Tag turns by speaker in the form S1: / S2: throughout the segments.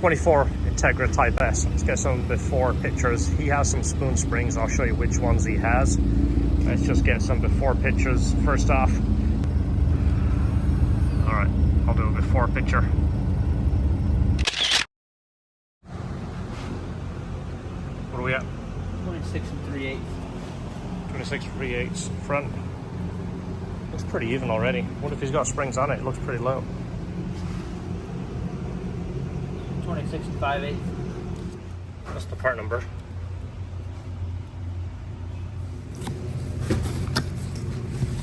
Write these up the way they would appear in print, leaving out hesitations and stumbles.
S1: 2024 Integra Type S. Let's get some before pictures. He has some spoon springs. I'll show you which ones he has. Let's just get some before pictures first off. All right, I'll do a before picture. What are we at?
S2: 26 3/8.
S1: 26 3/8 front. Looks pretty even already. What if he's got springs on it? It looks pretty low.
S2: 26 5/8.
S1: That's the part number.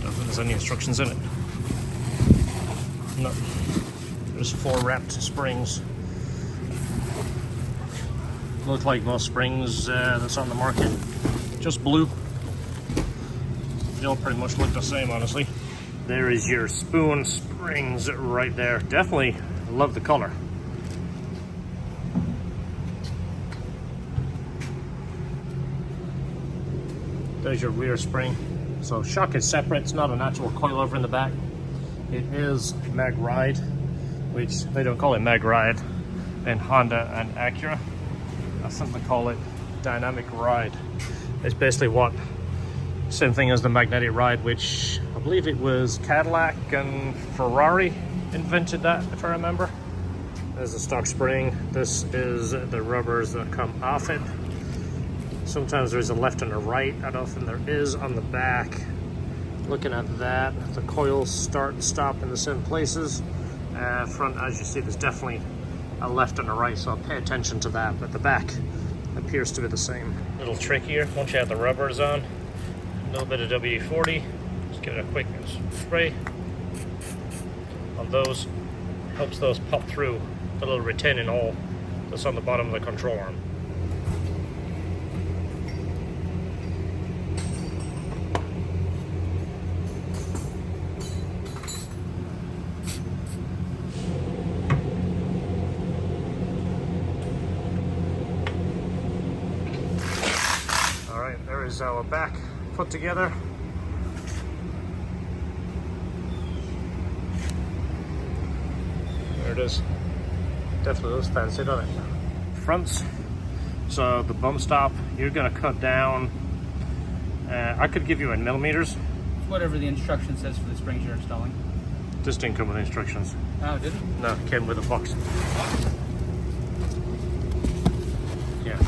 S1: Don't think there's any instructions in it. No. There's 4 wrapped springs. Look like most springs that's on the market. Just blue. They all pretty much look the same, honestly. There is your spoon springs right there. Definitely love the color. There's your rear spring. So shock is separate. It's not an actual coilover in the back. It is mag ride, which they don't call it mag ride in Honda and Acura. I think they call it dynamic ride. It's basically what, same thing as the magnetic ride, which I believe it was Cadillac and Ferrari invented that, if I remember. There's a stock spring. This is the rubbers that come off it. Sometimes there's a left and a right. I don't think there is on the back. Looking at that, the coils start and stop in the same places. Front, as you see, there's definitely a left and a right, so I'll pay attention to that. But the back appears to be the same. A little trickier once you have the rubbers on. A little bit of WD-40. Just give it a quick spray on those. Helps those pop through the little retaining hole that's on the bottom of the control arm. There is our back put together. There it is. Definitely looks fancy, doesn't it? Fronts. So the bump stop, you're going to cut down. I could give you in millimeters.
S2: Whatever the instruction says for the springs you're installing.
S1: This didn't come with instructions.
S2: Oh, did it?
S1: No, it came with a box. Yeah.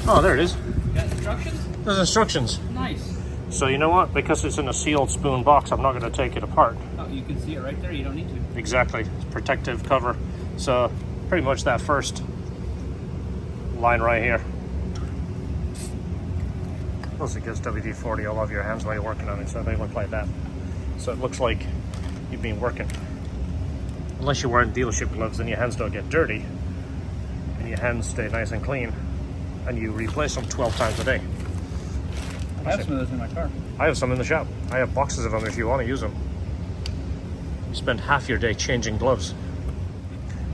S1: Oh, there it is.
S2: Got instructions?
S1: There's instructions.
S2: Nice.
S1: So you know what? Because it's in a sealed spoon box, I'm not going to take it apart.
S2: Oh, you can see it right there. You don't need to.
S1: Exactly. It's protective cover. So pretty much that first line right here. Plus it gives WD-40 all over your hands while you're working on it, so they look like that. So it looks like you've been working. Unless you're wearing dealership gloves and your hands don't get dirty and your hands stay nice and clean. And you replace them 12 times a day.
S2: I have some of those in my car.
S1: I have some in the shop. I have boxes of them if you want to use them. You spend half your day changing gloves.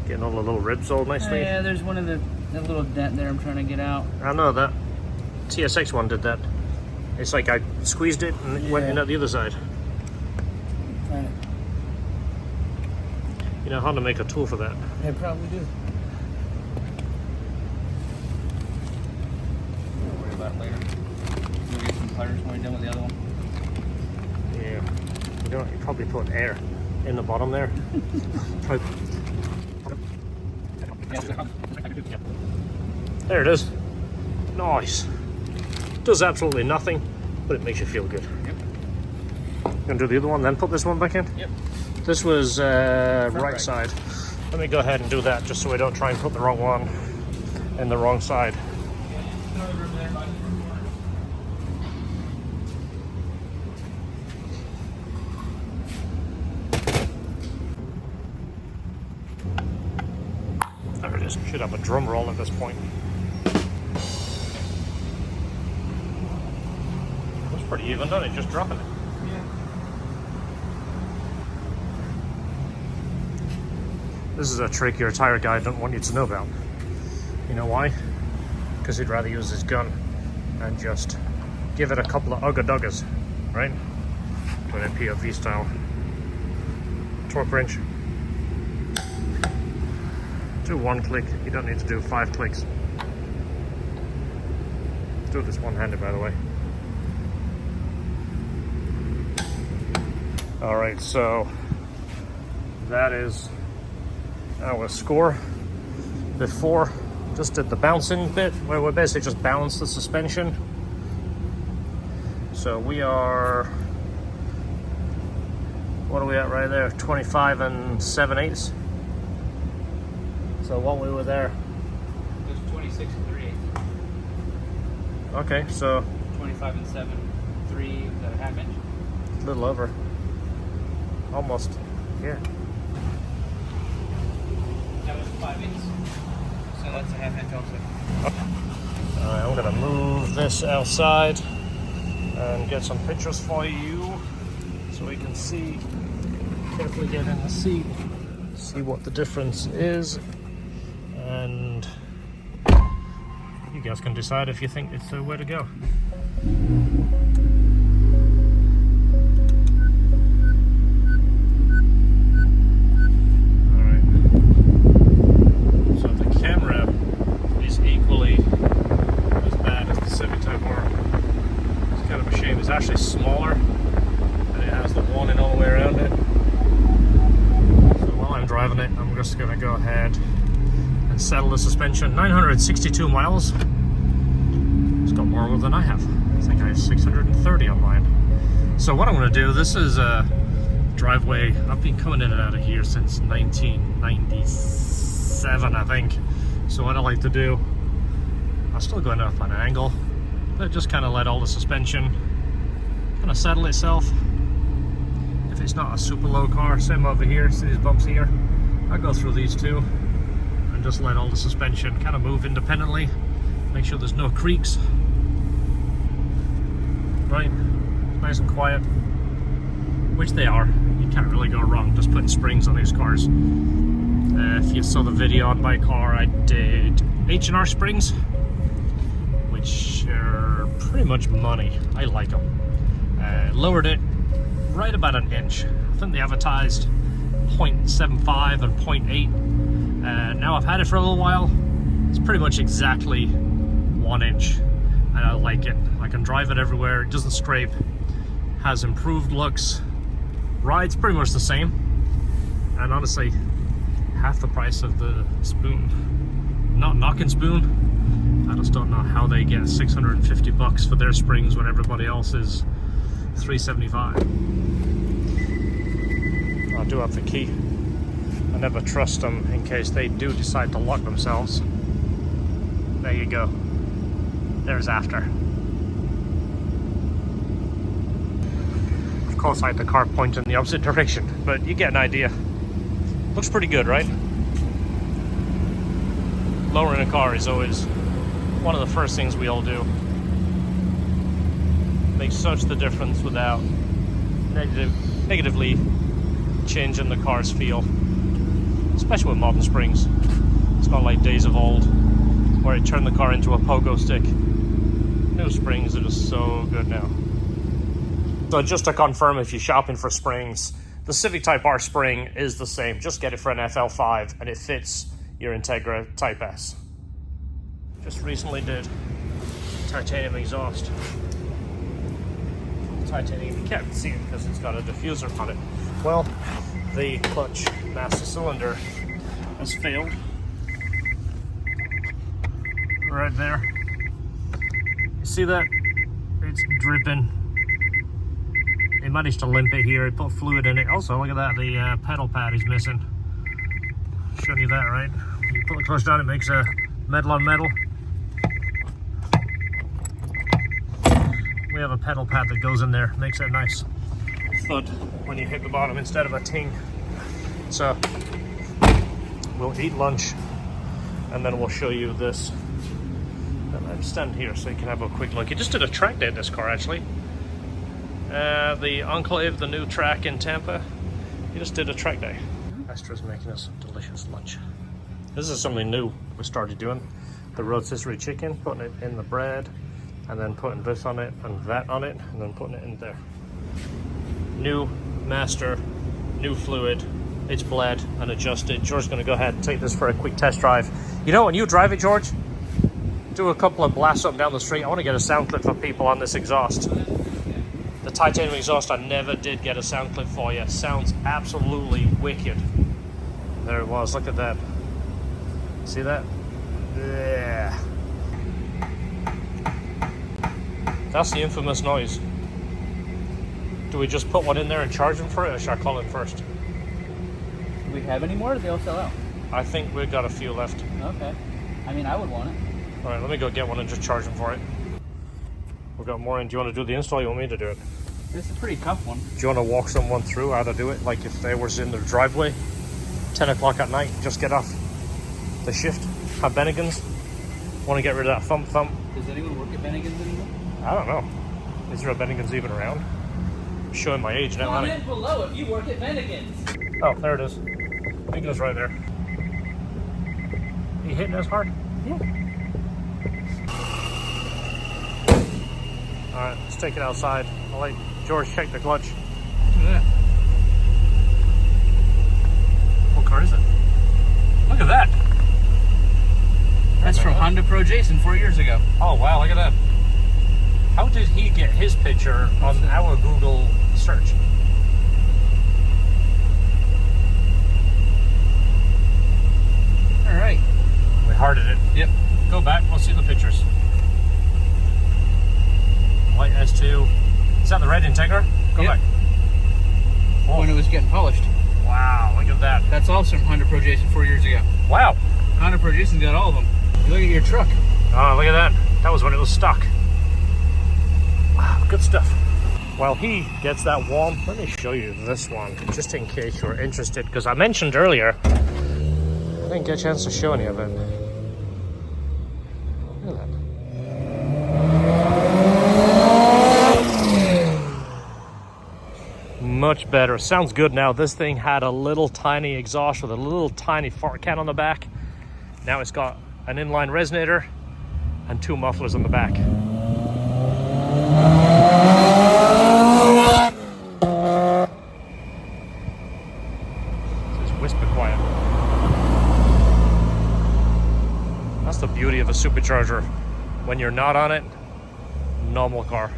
S1: Getting all the little ribs all nicely.
S2: Yeah, there's one of that little dent there I'm trying to get out.
S1: I know that. TSX one did that. It's like I squeezed it and it went in at the other side.
S2: Trying to...
S1: You know how to make a tool for that.
S2: I probably do. About later. We'll get some pliers when we're done with the other one.
S1: Yeah. You probably put air in the bottom there. There it is. Nice. Does absolutely nothing, but it makes you feel good.
S2: Yep.
S1: Gonna do the other one, then put this one back in?
S2: Yep.
S1: This was right side. Let me go ahead and do that just so we don't try and put the wrong one in the wrong side. There it is. Should have a drum roll at this point. Looks pretty even, doesn't it? Just dropping it.
S2: Yeah.
S1: This is a trick your tire guy don't want you to know about. You know why? Because he'd rather use his gun and just give it a couple of ugga-duggas, right? Put it POV style. Torque wrench. Do 1 click, you don't need to do 5 clicks. Do this one-handed, by the way. Alright, so that is our score. Before, just did the bouncing bit, where we basically just balanced the suspension. So we are, what are we at right there? 25 and 7/8. So what we were there?
S2: It was 26 and 3/8.
S1: Okay, so
S2: 25 and 7/3, is that a half inch?
S1: a little over. Almost, yeah.
S2: That was 5/8. So that's a half inch also.
S1: Alright, I'm gonna move this outside and get some pictures for you so we can see, carefully get in the seat, see what the difference is, and you guys can decide if you think it's the way to go. Alright, so the camera is equally as bad as the Civic Type R. It's kind of a shame. It's actually smaller and it has the warning all the way around it. So while I'm driving it, I'm just going to go ahead and settle the suspension. 962 miles. It's got more than I have. I think I have 630 on mine. So what I'm going to do, this is a driveway. I've been coming in and out of here since 1997, I think. So what I like to do, I'm still going up on an angle, but just kind of let all the suspension kind of settle itself. If it's not a super low car, same over here, see these bumps here, I go through these two and just let all the suspension kind of move independently, make sure there's no creaks. Right, nice and quiet, which they are. You can't really go wrong just putting springs on these cars. If you saw the video on my car, I did H&R springs, which are pretty much money. I like them. Lowered it right about an inch. I think they advertised 0.75 and 0.8. Now I've had it for a little while. It's pretty much exactly 1 inch, and I like it. I can drive it everywhere. It doesn't scrape. Has improved looks. Ride's pretty much the same, and honestly, half the price of the Spoon. Not knocking Spoon. I just don't know how they get 650 bucks for their springs when everybody else is 375. I do have the key. I never trust them in case they do decide to lock themselves. There you go. There's after. Of course I had the car point in the opposite direction, but you get an idea. Looks pretty good, right? Lowering a car is always one of the first things we all do. Makes such the difference without negatively changing the car's feel, especially with modern springs. It's not like days of old where it turned the car into a pogo stick. New springs are just so good now. So just to confirm, if you're shopping for springs, the Civic Type R spring is the same. Just get it for an FL5 and it fits your Integra Type S. Just recently did titanium exhaust. Titanium, you can't see it because it's got a diffuser on it. Well, the clutch master cylinder has failed. Right there. You see that? It's dripping. They managed to limp it here. It put fluid in it. Also, look at that. The pedal pad is missing. Showing you that, right? You put the clutch down, it makes a metal on metal. We have a pedal pad that goes in there, makes a nice thud when you hit the bottom instead of a ting. So we'll eat lunch and then we'll show you this. And I'm standing here so you can have a quick look. You just did a track day in this car, actually. The Enclave, the new track in Tampa. You just did a track day. Astra's making us some delicious lunch. This is something new we started doing. The rotisserie chicken, putting it in the bread, and then putting this on it and that on it, and then putting it in there. New master, new fluid, it's bled and adjusted. George's going to go ahead and take this for a quick test drive. You know, when you drive it, George, do a couple of blasts up and down the street. I want to get a sound clip for people on this exhaust. The titanium exhaust, I never did get a sound clip for you. Sounds absolutely wicked. There it was. Look at that. See that? Yeah. That's the infamous noise. Do we just put one in there and charge them for it, or should I call it first?
S2: Do we have any more, or do they all sell out?
S1: I think we've got a few left.
S2: Okay. I mean, I would want it.
S1: All right, let me go get one and just charge them for it. We've got more in. Do you want to do the install, or you want me to do it?
S2: This is a pretty tough one.
S1: Do you want to walk someone through how to do it? Like if they was in their driveway, 10 o'clock at night, just get off the shift, have Bennigan's, want to get rid of that thump.
S2: Does anyone work at Bennigan's anymore?
S1: I don't know. Is there a Bennigan's even around? I'm showing my age now.
S2: Comment below if you work at Bennigan's.
S1: Oh, there it is. I think it was right there. Are you hitting as hard?
S2: Yeah.
S1: Alright, let's take it outside. I'll let George check the clutch.
S2: Look at that.
S1: What car is it? Look at that!
S2: That's from Honda Pro Jason 4 years ago.
S1: Oh wow, look at that. How did he get his picture on our Google search?
S2: Alright.
S1: We hearted it.
S2: Yep.
S1: Go back, we'll see the pictures. White S2. Is that the red Integra? Go back. Oh.
S2: When it was getting polished.
S1: Wow, look at that.
S2: That's also from Honda Pro Jason 4 years ago.
S1: Wow.
S2: Honda Pro Jason's got all of them. You look at your truck.
S1: Oh, look at that. That was when it was stock. Wow, good stuff. While he gets that warm, let me show you this one, just in case you're interested, because I mentioned earlier, I didn't get a chance to show any of it. Look at that. Much better. Sounds good now. This thing had a little tiny exhaust with a little tiny fart can on the back. Now it's got an inline resonator and 2 mufflers on the back. It's whisper quiet. That's the beauty of a supercharger. When you're not on it, normal car.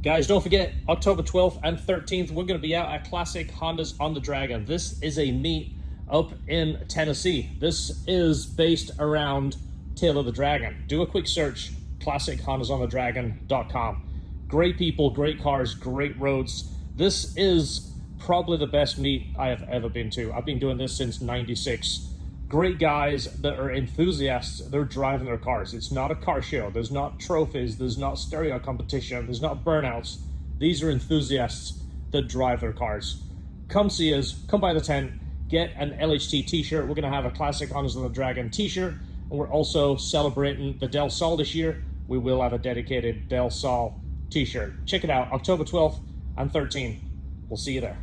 S1: Guys, don't forget, October 12th and 13th, we're going to be out at Classic Hondas on the Dragon. This is a meet up in Tennessee. This is based around Tail of the Dragon. Do a quick search, classichondasonthedragon.com. Great people, great cars, great roads. This is probably the best meet I have ever been to. I've been doing this since '96. Great guys that are enthusiasts. They're driving their cars. It's not a car show. There's not trophies. There's not stereo competition. There's not burnouts. These are enthusiasts that drive their cars. Come see us. Come by the tent. Get an LHT t-shirt. We're going to have a Classic Hondas on the Dragon t-shirt. And we're also celebrating the Del Sol this year. We will have a dedicated Del Sol t-shirt. Check it out. October 12th and 13th. We'll see you there.